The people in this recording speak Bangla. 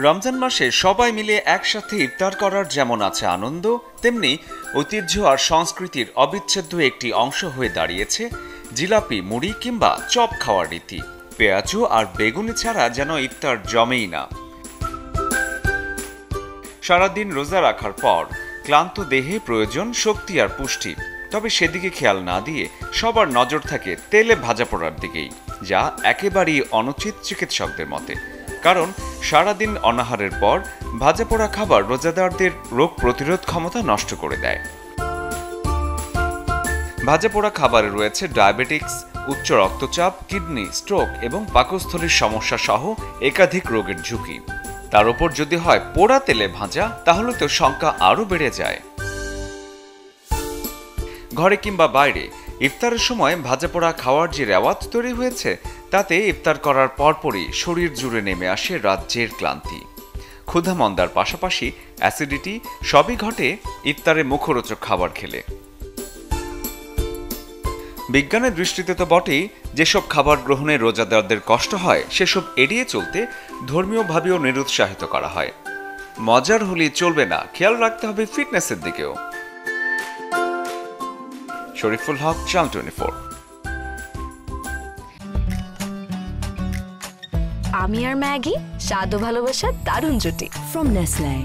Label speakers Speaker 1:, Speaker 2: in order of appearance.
Speaker 1: রমজান মাসে সবাই মিলে একসাথে ইফতার করার যেমন আছে আনন্দ, তেমনি ঐতিহ্য আর সংস্কৃতির অবিচ্ছেদ্য একটি অংশ হয়ে দাঁড়িয়েছে জিলাপি, মুড়ি কিংবা চপ খাওয়ার রীতি। পেঁয়াজু আর বেগুনি ছাড়া যেন ইফতার জমেই না। সারাদিন রোজা রাখার পর ক্লান্ত দেহে প্রয়োজন শক্তি আর পুষ্টি, তবে সেদিকে খেয়াল না দিয়ে সবার নজর থাকে তেলে ভাজা পোড়ার দিকেই, যা একেবারেই অনুচিত চিকিৎসকদের মতে। কারণ সারাদিন অনাহারের পর ভাজা পোড়া খাবার রোজাদারদের রোগ প্রতিরোধ ক্ষমতা নষ্ট করে দেয়। ভাজা পোড়া খাবারে রয়েছে ডায়াবেটিক্স, উচ্চ রক্তচাপ, কিডনি, স্ট্রোক এবং পাকস্থলীর সমস্যা সহ একাধিক রোগের ঝুঁকি। তার উপর যদি হয় পোড়া তেলে ভাজা, তাহলে তো সংখ্যা আরও বেড়ে যায়। ঘরে কিংবা বাইরে ইফতারের সময় ভাজা পোড়া খাওয়ার যে রেওয়াজ তৈরি হয়েছে, তাতে ইফতার করার পরপরই শরীর জুড়ে নেমে আসে রাজ্যের ক্লান্তি। ক্ষুধা মন্দার পাশাপাশি অ্যাসিডিটি সবই ঘটে ইফতারে মুখরোচক খাবার খেলে। বিজ্ঞানের দৃষ্টিতে তো বটেই, যেসব খাবার গ্রহণে রোজাদারদের কষ্ট হয় সেসব এড়িয়ে চলতে ধর্মীয়ভাবেও নিরুৎসাহিত করা হয়। মজার হলেই চলবে না, খেয়াল রাখতে হবে ফিটনেসের দিকেও। শরীফুল হক, চ্যানেল 24।
Speaker 2: আমি আর ম্যাগি, স্বাদ ও ভালোবাসার দারুণ জুটি।
Speaker 3: From Nestle.